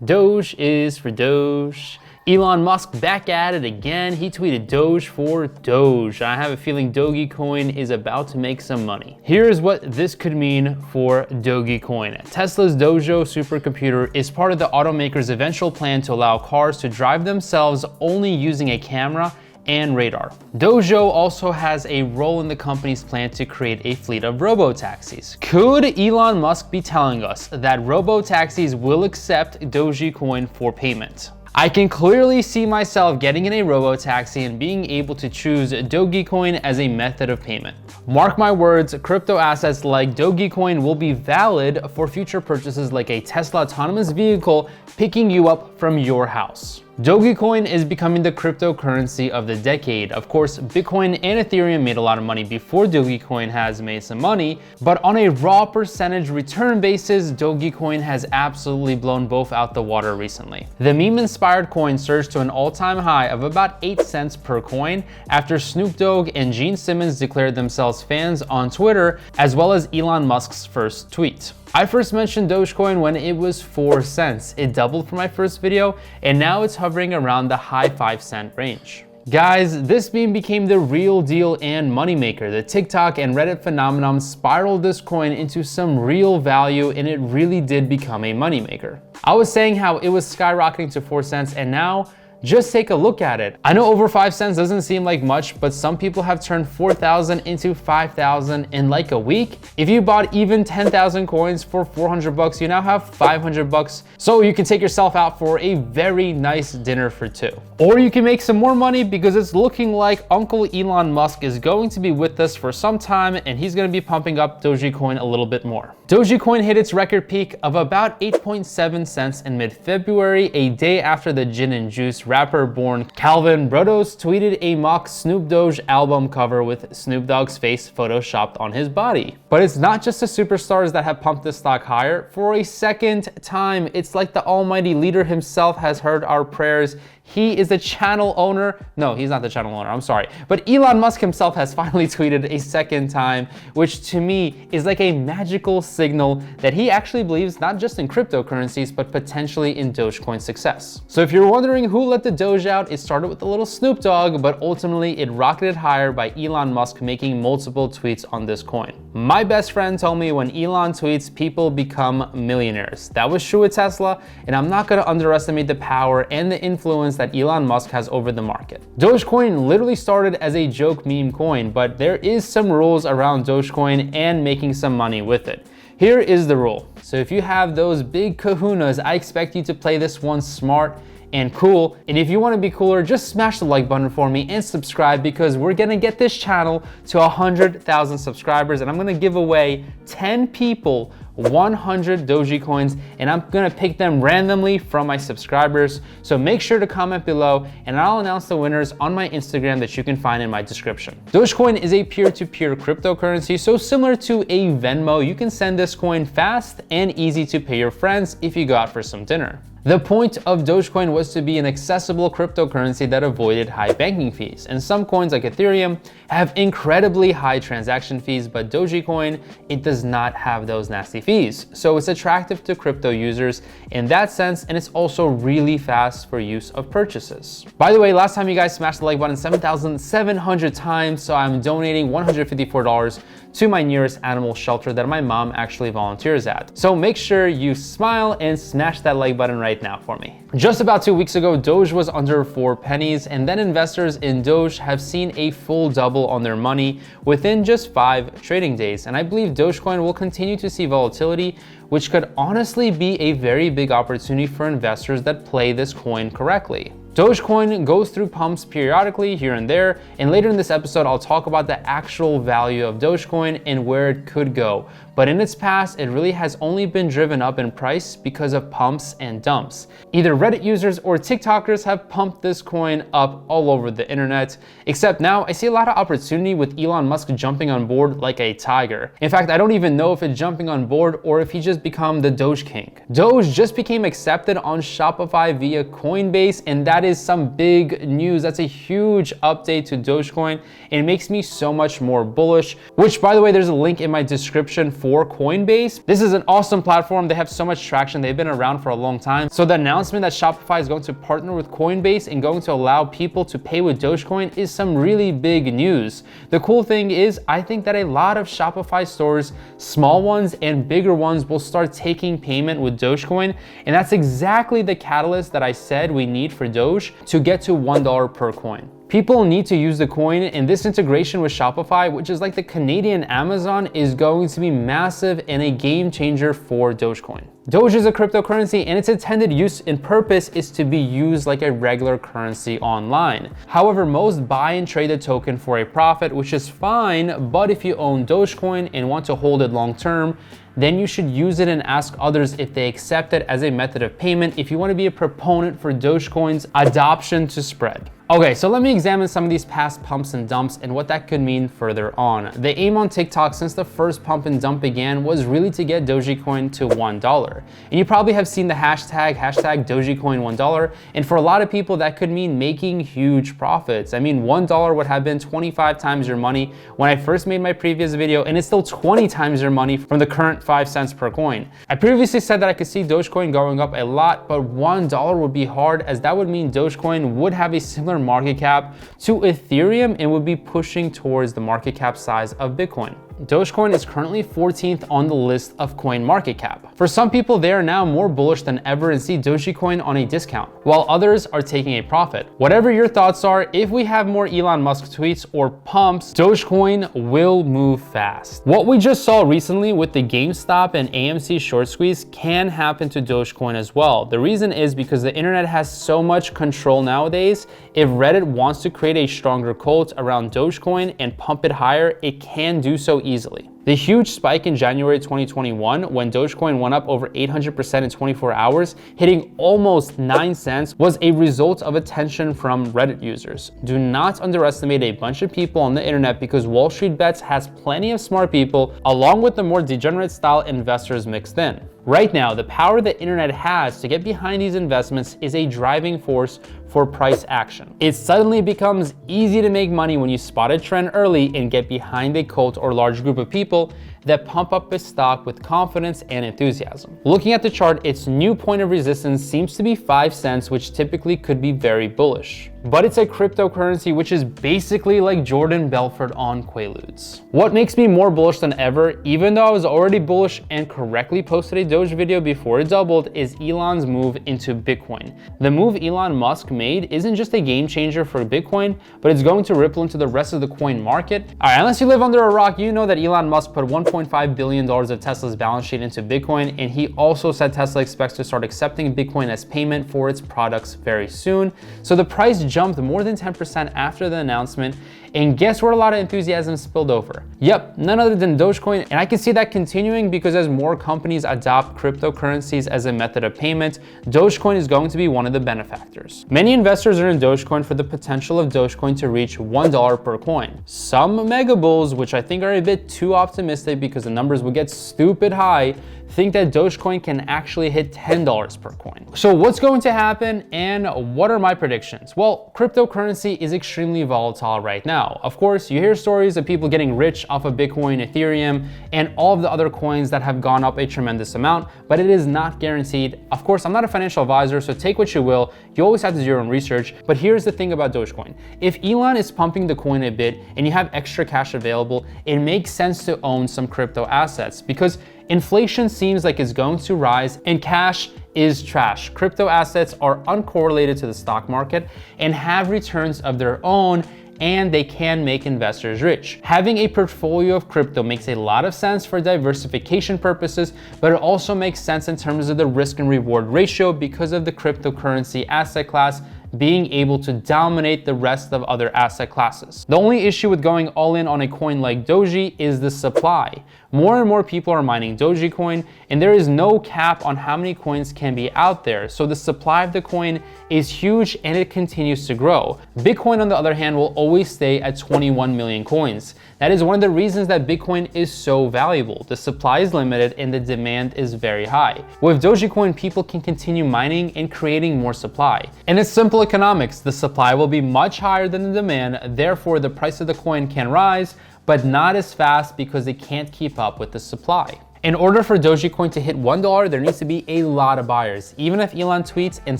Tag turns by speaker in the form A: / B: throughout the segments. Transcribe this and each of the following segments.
A: Doge is for Doge. Elon Musk back at it again. He tweeted Doge for Doge. I have a feeling Dogecoin is about to make some money. Here's what this could mean for Dogecoin. Tesla's Dojo supercomputer is part of the automaker's eventual plan to allow cars to drive themselves only using a camera and radar. Dojo also has a role in the company's plan to create a fleet of robo-taxis. Could Elon Musk be telling us that robo-taxis will accept Dogecoin for payment? I can clearly see myself getting in a robo-taxi and being able to choose Dogecoin as a method of payment. Mark my words, crypto assets like Dogecoin will be valid for future purchases like a Tesla autonomous vehicle picking you up from your house. Dogecoin is becoming the cryptocurrency of the decade. Of course, Bitcoin and Ethereum made a lot of money before Dogecoin has made some money, but on a raw percentage return basis, Dogecoin has absolutely blown both out the water recently. The meme-inspired coin surged to an all-time high of about 8 cents per coin after Snoop Dogg and Gene Simmons declared themselves fans on Twitter, as well as Elon Musk's first tweet. I first mentioned Dogecoin when it was 4 cents. It doubled from my first video, and now it's hovering around the high 5-cent range. Guys, this meme became the real deal and moneymaker. The TikTok and Reddit phenomenon spiraled this coin into some real value, and it really did become a moneymaker. I was saying how it was skyrocketing to 4 cents, and now just take a look at it. I know over 5 cents doesn't seem like much, but some people have turned 4,000 into 5,000 in like a week. If you bought even 10,000 coins for 400 bucks, you now have 500 bucks. So you can take yourself out for a very nice dinner for two. Or you can make some more money because it's looking like Uncle Elon Musk is going to be with us for some time, and he's going to be pumping up Dogecoin a little bit more. Dogecoin hit its record peak of about 8.7 cents in mid-February, a day after the gin and juice rapper born Calvin Brodos tweeted a mock Snoop Dogg album cover with Snoop Dogg's face photoshopped on his body. But it's not just the superstars that have pumped this stock higher. For a second time, it's like the almighty leader himself has heard our prayers. He is the channel owner. No, he's not the channel owner, I'm sorry. But Elon Musk himself has finally tweeted a second time, which to me is like a magical signal that he actually believes not just in cryptocurrencies, but potentially in Dogecoin's success. So if you're wondering who let the Doge out, it started with a little Snoop Dogg, but ultimately it rocketed higher by Elon Musk making multiple tweets on this coin. My best friend told me when Elon tweets, people become millionaires. That was true with Tesla, and I'm not gonna underestimate the power and the influence that Elon Musk has over the market. Dogecoin literally started as a joke meme coin, but there is some rules around Dogecoin and making some money with it. Here is the rule. So if you have those big kahunas, I expect you to play this one smart and cool. And if you want to be cooler, just smash the like button for me and subscribe, because we're gonna get this channel to 100,000 subscribers, and I'm gonna give away 10 people 100 Dogecoins, and I'm gonna pick them randomly from my subscribers. So make sure to comment below, and I'll announce the winners on my Instagram that you can find in my description. Dogecoin is a peer-to-peer cryptocurrency, so similar to a Venmo, you can send this coin fast and easy to pay your friends if you go out for some dinner. The point of Dogecoin was to be an accessible cryptocurrency that avoided high banking fees. And some coins like Ethereum have incredibly high transaction fees, but Dogecoin, it does not have those nasty fees. So it's attractive to crypto users in that sense, and it's also really fast for use of purchases. By the way, last time you guys smashed the like button 7,700 times, so I'm donating $154 to my nearest animal shelter that my mom actually volunteers at. So make sure you smile and smash that like button right now for me. Just about 2 weeks ago, Doge was under 4 pennies, and then investors in Doge have seen a full double on their money within just 5 trading days. And I believe Dogecoin will continue to see volatility, which could honestly be a very big opportunity for investors that play this coin correctly. Dogecoin goes through pumps periodically here and there, and later in this episode, I'll talk about the actual value of Dogecoin and where it could go. But in its past, it really has only been driven up in price because of pumps and dumps. Either Reddit users or TikTokers have pumped this coin up all over the internet, except now I see a lot of opportunity with Elon Musk jumping on board like a tiger. In fact, I don't even know if it's jumping on board or if he just become the Doge King. Doge just became accepted on Shopify via Coinbase, and that that is some big news. That's a huge update to Dogecoin, and it makes me so much more bullish, which by the way, there's a link in my description for Coinbase. This is an awesome platform. They have so much traction. They've been around for a long time. So the announcement that Shopify is going to partner with Coinbase and going to allow people to pay with Dogecoin is some really big news. The cool thing is, I think that a lot of Shopify stores, small ones and bigger ones, will start taking payment with Dogecoin, and that's exactly the catalyst that I said we need for Doge to get to $1 per coin. People need to use the coin, and this integration with Shopify, which is like the Canadian Amazon, is going to be massive and a game changer for Dogecoin. Doge is a cryptocurrency, and its intended use and purpose is to be used like a regular currency online. However, most buy and trade the token for a profit, which is fine, but if you own Dogecoin and want to hold it long term, then you should use it and ask others if they accept it as a method of payment if you want to be a proponent for Dogecoin's adoption to spread. Okay, so let me examine some of these past pumps and dumps and what that could mean further on. The aim on TikTok since the first pump and dump began was really to get Dogecoin to $1. And you probably have seen the hashtag Dogecoin $1. And for a lot of people, that could mean making huge profits. I mean, $1 would have been 25 times your money when I first made my previous video, and it's still 20 times your money from the current 5 cents per coin. I previously said that I could see Dogecoin going up a lot, but $1 would be hard, as that would mean Dogecoin would have a similar market cap to Ethereum and would be pushing towards the market cap size of Bitcoin. Dogecoin is currently 14th on the list of coin market cap. For some people, they are now more bullish than ever and see Dogecoin on a discount, while others are taking a profit. Whatever your thoughts are, if we have more Elon Musk tweets or pumps, Dogecoin will move fast. What we just saw recently with the GameStop and AMC short squeeze can happen to Dogecoin as well. The reason is because the internet has so much control nowadays. If Reddit wants to create a stronger cult around Dogecoin and pump it higher, it can do so easily. The huge spike in January 2021 when Dogecoin went up over 800% in 24 hours, hitting almost 9 cents, was a result of attention from Reddit users. Do not underestimate a bunch of people on the internet, because Wall Street Bets has plenty of smart people along with the more degenerate style investors mixed in. Right now, the power the internet has to get behind these investments is a driving force for price action. It suddenly becomes easy to make money when you spot a trend early and get behind a cult or large group of people that pump up a stock with confidence and enthusiasm. Looking at the chart, its new point of resistance seems to be 5 cents, which typically could be very bullish. But it's a cryptocurrency, which is basically like Jordan Belfort on Quaaludes. What makes me more bullish than ever, even though I was already bullish and correctly posted a Doge video before it doubled, is Elon's move into Bitcoin. The move Elon Musk made isn't just a game changer for Bitcoin, but it's going to ripple into the rest of the coin market. All right, unless you live under a rock, you know that Elon Musk put $1.5 billion of Tesla's balance sheet into Bitcoin, and he also said Tesla expects to start accepting Bitcoin as payment for its products very soon. So the price jumped more than 10% after the announcement, and guess where a lot of enthusiasm spilled over? Yep, none other than Dogecoin, and I can see that continuing because as more companies adopt cryptocurrencies as a method of payment, Dogecoin is going to be one of the benefactors. Many investors are in Dogecoin for the potential of Dogecoin to reach $1 per coin. Some mega bulls, which I think are a bit too optimistic because the numbers will get stupid high, think that Dogecoin can actually hit $10 per coin. So what's going to happen and what are my predictions? Well, cryptocurrency is extremely volatile right now. Of course, you hear stories of people getting rich off of Bitcoin, Ethereum, and all of the other coins that have gone up a tremendous amount, but it is not guaranteed. Of course, I'm not a financial advisor, so take what you will. You always have to do your own research, but here's the thing about Dogecoin. If Elon is pumping the coin a bit and you have extra cash available, it makes sense to own some crypto assets because inflation seems like it's going to rise and cash is trash. Crypto assets are uncorrelated to the stock market and have returns of their own, and they can make investors rich. Having a portfolio of crypto makes a lot of sense for diversification purposes, but it also makes sense in terms of the risk and reward ratio because of the cryptocurrency asset class being able to dominate the rest of other asset classes. The only issue with going all in on a coin like Doji is the supply. More and more people are mining Dogecoin, and there is no cap on how many coins can be out there. So the supply of the coin is huge and it continues to grow. Bitcoin, on the other hand, will always stay at 21 million coins. That is one of the reasons that Bitcoin is so valuable. The supply is limited and the demand is very high. With Dogecoin, people can continue mining and creating more supply. And it's simple economics. The supply will be much higher than the demand, therefore the price of the coin can rise, but not as fast because it can't keep up with the supply. In order for Dogecoin to hit $1, there needs to be a lot of buyers. Even if Elon tweets and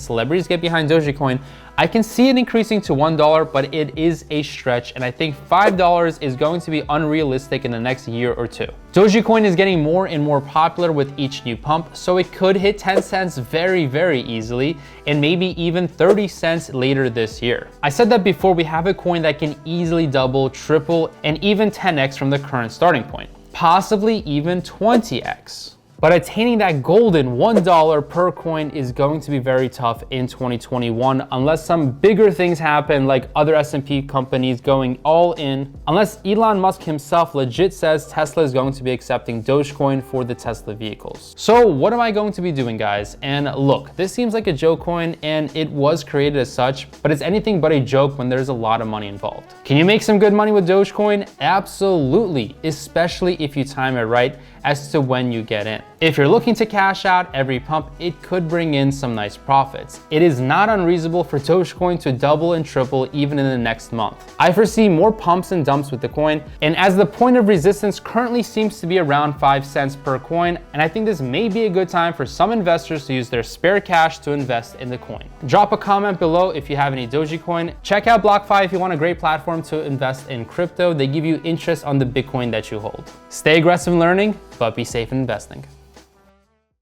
A: celebrities get behind Dogecoin, I can see it increasing to $1, but it is a stretch, and I think $5 is going to be unrealistic in the next year or two. Dogecoin is getting more and more popular with each new pump, so it could hit 10 cents very, very easily, and maybe even 30 cents later this year. I said that before, we have a coin that can easily double, triple, and even 10x from the current starting point. Possibly even 20x. But attaining that golden $1 per coin is going to be very tough in 2021 unless some bigger things happen, like other S&P companies going all in, unless Elon Musk himself legit says Tesla is going to be accepting Dogecoin for the Tesla vehicles. So what am I going to be doing, guys? And look, this seems like a joke coin and it was created as such, but it's anything but a joke when there's a lot of money involved. Can you make some good money with Dogecoin? Absolutely, especially if you time it right as to when you get in. If you're looking to cash out every pump, it could bring in some nice profits. It is not unreasonable for Dogecoin to double and triple even in the next month. I foresee more pumps and dumps with the coin, and as the point of resistance currently seems to be around 5 cents per coin, and I think this may be a good time for some investors to use their spare cash to invest in the coin. Drop a comment below if you have any Dogecoin. Check out BlockFi if you want a great platform to invest in crypto. They give you interest on the Bitcoin that you hold. Stay aggressive in learning, but be safe in investing.